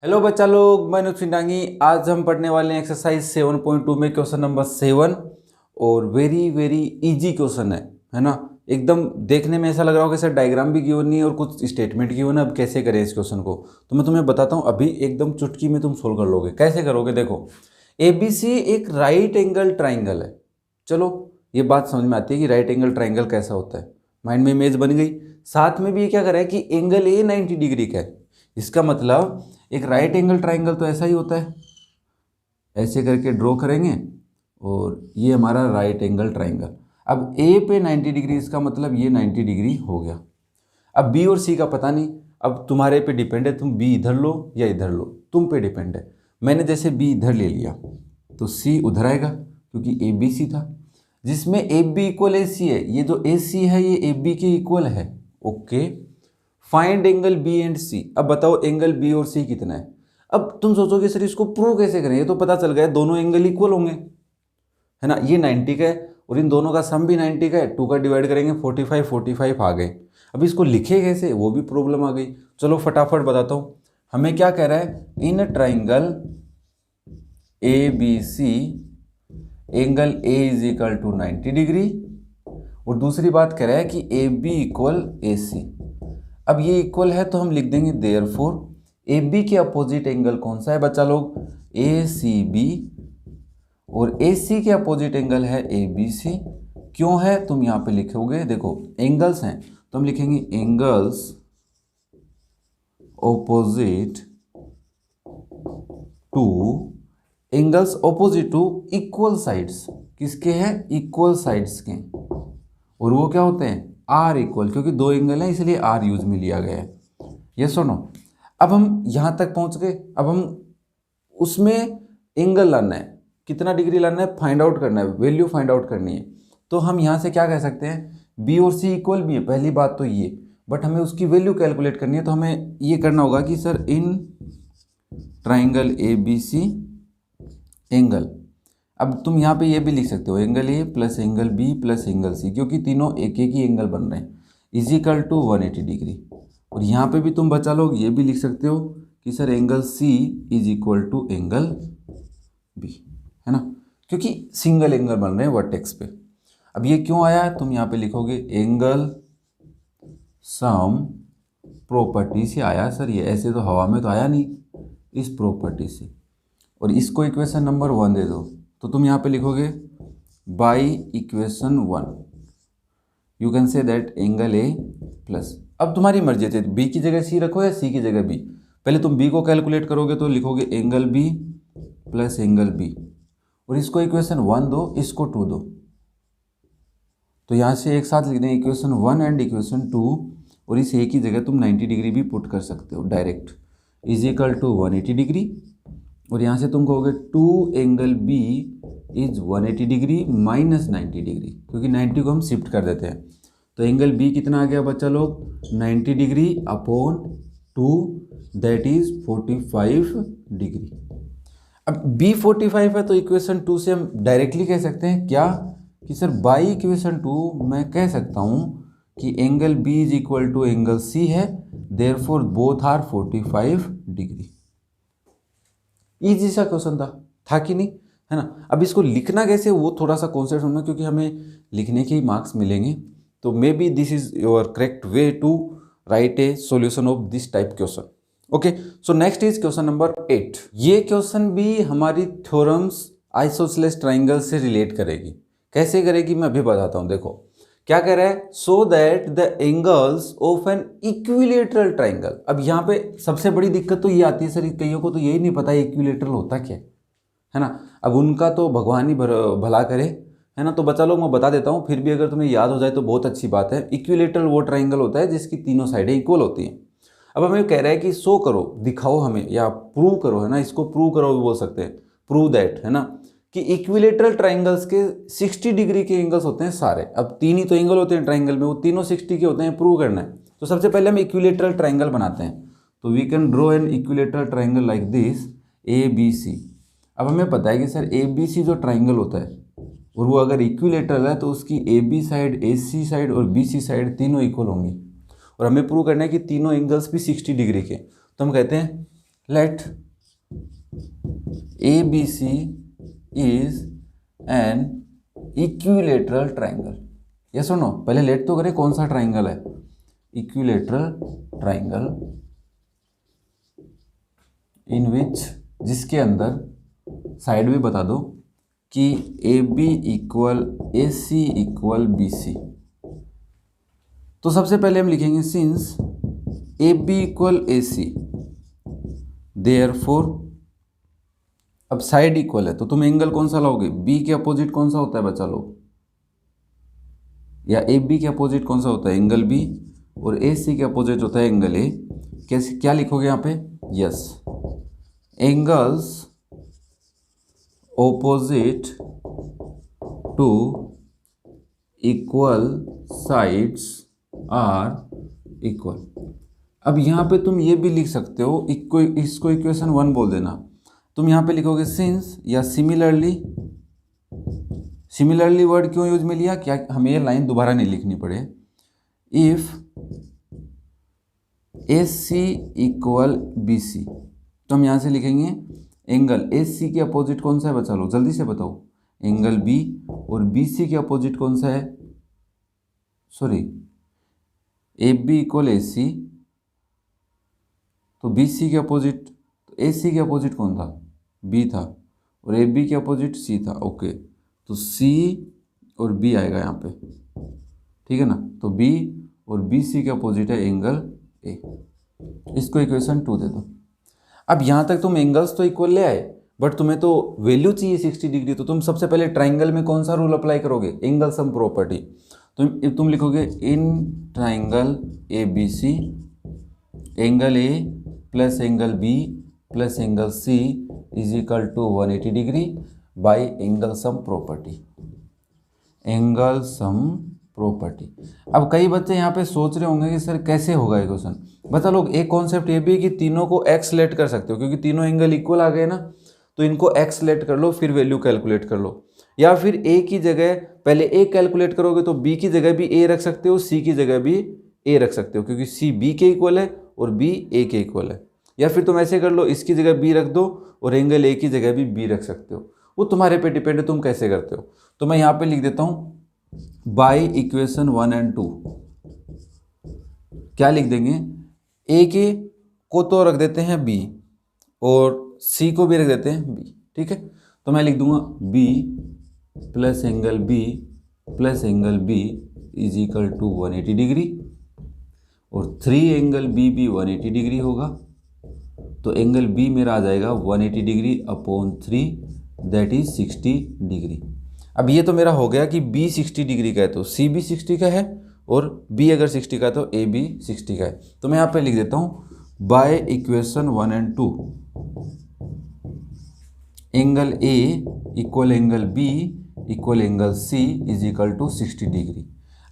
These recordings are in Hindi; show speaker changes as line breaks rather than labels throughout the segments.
हेलो बच्चा लोग, मैं अनुज डांगी। आज हम पढ़ने वाले हैं एक्सरसाइज 7.2 में क्वेश्चन नंबर 7 और वेरी वेरी इजी क्वेश्चन है ना। एकदम देखने में ऐसा लग रहा होगा कि सर डायग्राम भी गिवन नहीं है और कुछ स्टेटमेंट गिवन है, अब कैसे करें इस क्वेश्चन को। तो मैं तुम्हें बताता हूँ, अभी एकदम चुटकी में तुम सोल्व कर लोगे। कैसे करोगे, देखो ABC एक राइट एंगल ट्राइंगल है। चलो ये बात समझ में आती है कि राइट एंगल ट्राइंगल कैसा होता है, माइंड में इमेज बन गई। साथ में भी ये क्या करा है कि एंगल A 90 डिग्री का है। इसका मतलब एक राइट एंगल ट्राइंगल तो ऐसा ही होता है, ऐसे करके ड्रॉ करेंगे और ये हमारा राइट एंगल ट्राइंगल। अब A पे 90 डिग्री, इसका मतलब ये 90 डिग्री हो गया। अब B और C का पता नहीं, अब तुम्हारे पे डिपेंड है, तुम B इधर लो या इधर लो, तुम पे डिपेंड है। मैंने जैसे B इधर ले लिया तो C उधर आएगा क्योंकि ABC था, जिसमें AB इक्वल AC है। ये जो AC है ये AB के इक्वल है। Okay, find angle B and C। अब बताओ एंगल B और C कितना है। अब तुम सोचोगे सर इसको प्रूव कैसे करें, ये तो पता चल गया दोनों एंगल इक्वल होंगे, है ना। ये 90 का है और इन दोनों का सम भी 90 का है। 2 का डिवाइड करेंगे 45, 45 आ गए। अब इसको लिखे कैसे, वो भी प्रॉब्लम आ गई। चलो फटाफट बताता हूँ। हमें क्या कह रहा है, in triangle ABC angle A is equal to 90 degree, और दूसरी बात कह रहा है कि AB इक्वल AC। अब ये इक्वल है तो हम लिख देंगे देयरफॉर AB के अपोजिट एंगल कौन सा है बच्चा लोग, ACB, और AC के अपोजिट एंगल है ABC। क्यों है तुम यहाँ पे लिखोगे, देखो एंगल्स हैं तो हम लिखेंगे angles opposite to, angles opposite to equal sides. किसके हैं, इक्वल साइड्स के, और वो क्या होते हैं आर इक्वल, क्योंकि दो एंगल हैं इसलिए आर यूज में लिया गया है। ये सुनो, अब हम यहाँ तक पहुँच गए। अब हम उसमें एंगल लाना है, कितना डिग्री लाना है फाइंड आउट करना है, वैल्यू फाइंड आउट करनी है। तो हम यहाँ से क्या कह सकते हैं, बी और सी इक्वल भी है, पहली बात तो ये, बट हमें उसकी वैल्यू कैलकुलेट करनी है। तो हमें ये करना होगा कि सर इन ट्राइंगल ABC एंगल, अब तुम यहाँ पे ये भी लिख सकते हो angle A plus angle B plus angle C, क्योंकि तीनों एक एक ही एंगल बन रहे हैं, इज इक्वल टू 180 डिग्री। और यहाँ पे भी तुम बच्चा लोग ये भी लिख सकते हो कि sir angle C is equal to angle B, है ना, क्योंकि सिंगल एंगल बन रहे हैं वर्टेक्स पे। अब ये क्यों आया, तुम यहाँ पे लिखोगे एंगल सम प्रॉपर्टी से आया। सर ये ऐसे तो हवा में तो आया नहीं, इस प्रॉपर्टी से, और इसको इक्वेशन नंबर 1 दे दो। तो तुम यहाँ पे लिखोगे by equation 1 you can say that angle A plus, अब तुम्हारी मर्जी है B की जगह C रखो या C की जगह B। पहले तुम B को कैलकुलेट करोगे तो लिखोगे angle B plus angle B, और इसको इक्वेशन 1 दो, इसको 2 दो। तो यहाँ से एक साथ लिख दें इक्वेशन 1 एंड इक्वेशन 2, और इस A की जगह तुम 90 डिग्री भी पुट कर सकते हो direct, is equal to 180 degree. और यहाँ से तुम कहोगे 2 angle B is 180 degree minus 90 degree, क्योंकि 90 को हम शिफ्ट कर देते हैं। तो एंगल B कितना आ गया बच्चा लोग, 90 degree upon 2, that is 45 degree. अब B 45 है तो इक्वेशन 2 से हम डायरेक्टली कह सकते हैं क्या, कि सर बाई इक्वेशन 2 मैं कह सकता हूँ कि angle B is equal to angle C है, therefore both are 45 degree. Easy सा क्वेश्चन था कि नहीं, है ना। अब इसको लिखना कैसे वो थोड़ा सा कॉन्सेप्ट समझना, क्योंकि हमें लिखने के ही मार्क्स मिलेंगे। तो may be this is your correct way to write a solution of this type question. Okay, so next is question number 8। ये क्वेश्चन भी हमारी थ्योरम्स आइसोसेलेस ट्राइंगल से रिलेट करेगी। कैसे करेगी मैं अभी बताता हूँ। देखो क्या कह रहा है, so that the angles of N equilateral triangle. अब यहाँ पे सबसे बड़ी दिक्कत तो ये आती है सर, कईयों को तो यही नहीं पता इक्विलेटरल होता क्या है ना। अब उनका तो भगवान ही भला करे, है ना। तो बच्चा लोग मैं बता देता हूँ, फिर भी अगर तुम्हें याद हो जाए तो बहुत अच्छी बात है। इक्विलेटरल वो ट्राइंगल होता है जिसकी तीनों साइडें इक्वल होती हैं। अब हमें कह रहा है कि शो करो, दिखाओ हमें, या प्रूव करो, है ना, इसको प्रूव करो भी बोल सकते हैं, प्रूव दैट, है ना, कि इक्विलेटरल ट्राइंगल्स के 60 डिग्री के एंगल्स होते हैं सारे। अब 3 ही तो एंगल होते हैं ट्राइंगल में, वो तीनों 60 के होते हैं, प्रूव करना है। तो सबसे पहले हम इक्विलेटरल ट्राइंगल बनाते हैं। तो we can draw an equilateral triangle like this ABC। अब हमें पता है कि सर ABC जो ट्राइंगल होता है और वो अगर इक्विलेटरल है तो उसकी AB साइड, AC साइड और BC साइड तीनों इक्वल होंगी, और हमें प्रूव करना है कि तीनों एंगल्स भी 60 डिग्री के। तो हम कहते हैं let ABC is an equilateral triangle. Yes और नो? पहले लेट तो करें, कौन सा ट्राइंगल है? इक्विलेटरल ट्राइंगल इन विच, जिसके अंदर साइड भी बता दो कि AB equal AC equal BC। तो सबसे पहले हम लिखेंगे since AB equal AC therefore, अब साइड इक्वल है तो तुम एंगल कौन सा लाओगे? B के अपोजिट कौन सा होता है बच्चा लोग? या AB के अपोजिट कौन सा होता है? Angle B। और AC के अपोजिट होता है एंगल A। कैसे, क्या लिखोगे यहाँ पे? Yes, angles opposite to equal sides are equal। अब यहाँ पे तुम ये भी लिख सकते हो, इसको इक्वेशन 1 बोल देना। तुम यहाँ पे लिखोगे सिंस या सिमिलरली। सिमिलरली वर्ड क्यों यूज में लिया? क्या हमें ये लाइन दोबारा नहीं लिखनी पड़े। इफ AC इक्वल BC, तो हम यहाँ से लिखेंगे एंगल AC के अपोजिट कौन सा है बच्चा लोग? जल्दी से बताओ। Angle B। और BC के अपोजिट कौन सा है? सॉरी, AB इक्वल AC, तो BC के अपोजिट, AC के अपोजिट कौन था? B था। और AB के अपोजिट C था। ओके, तो C और B आएगा यहाँ पे, ठीक है ना? तो B और BC के अपोजिट है एंगल A। इसको इक्वेशन 2 दे दो। अब यहाँ तक तुम एंगल्स तो इक्वल ले आए, बट तुम्हें तो वैल्यू चाहिए 60 डिग्री। तो तुम सबसे पहले ट्राइंगल में कौन सा रूल अप्लाई करोगे? Angle sum property. तुम लिखोगे in triangle ABC angle A plus angle B plus angle C is equal to 180 degree by angle sum property. Angle sum property. अब कई बच्चे यहाँ पे सोच रहे होंगे कि सर कैसे होगा ये क्वेश्चन। बता लोग, एक कॉन्सेप्ट ये भी है कि तीनों को एक्स लेट कर सकते हो, क्योंकि तीनों एंगल इक्वल आ गए ना, तो इनको एक्स लेट कर लो, फिर वैल्यू कैलकुलेट कर लो। या फिर ए की जगह पहले ए कैलकुलेट करोगे तो बी की जगह भी ए रख सकते हो, सी की जगह भी ए रख सकते हो, क्योंकि सी बी के इक्वल है और बी ए के इक्वल है। या फिर तुम ऐसे कर लो, इसकी जगह बी रख दो और एंगल ए की जगह भी बी रख सकते हो। वो तुम्हारे पे डिपेंड है तुम कैसे करते हो। तो मैं यहाँ पे लिख देता हूँ बाय इक्वेशन 1 और 2। क्या लिख देंगे? ए के को तो रख देते हैं बी और सी को भी रख देते हैं बी, ठीक है? तो मैं लिख दूंगा B plus angle B plus angle B is equal to 180 degree और 3 एंगल बी भी 180 डिग्री होगा। तो एंगल बी मेरा आ जाएगा 180 degree upon 3 that is 60 degree. अब ये तो मेरा हो गया कि बी 60 डिग्री का है तो सी भी 60 का है और बी अगर 60 का है तो ए भी 60 का है। तो मैं यहाँ पे लिख देता हूँ बाय इक्वेशन 1 और 2 angle A equal angle B equal angle C is equal to 60 degree.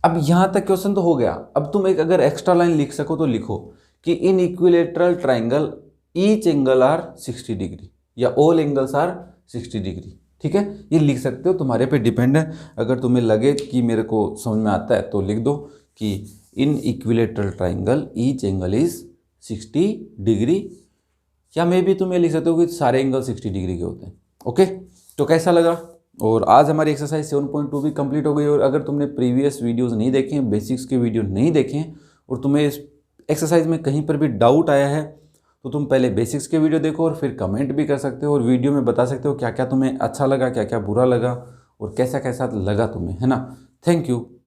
अब यहाँ तक क्वेश्चन तो हो गया। अब तुम एक अगर एक्स्ट्रा लाइन लिख सको तो लिखो कि in equilateral triangle each angle are 60 degree या ऑल एंगल्स आर 60 डिग्री, ठीक है? ये लिख सकते हो, तुम्हारे पे डिपेंड है। अगर तुम्हें लगे कि मेरे को समझ में आता है तो लिख दो कि in equilateral triangle each angle is 60 degree, या मे भी तुम ये लिख सकते हो कि सारे एंगल 60 डिग्री के होते हैं। ओके, तो कैसा लगा? और आज हमारी एक्सरसाइज 7.2 भी कंप्लीट हो गई। और अगर तुमने प्रीवियस वीडियोस नहीं देखे हैं, बेसिक्स के वीडियो नहीं देखे हैं और तुम्हें इस एक्सरसाइज में कहीं पर भी डाउट आया है तो तुम पहले बेसिक्स के वीडियो देखो और फिर कमेंट भी कर सकते हो और वीडियो में बता सकते हो क्या क्या तुम्हें अच्छा लगा, क्या क्या बुरा लगा और कैसा कैसा लगा तुम्हें, है ना? Thank you.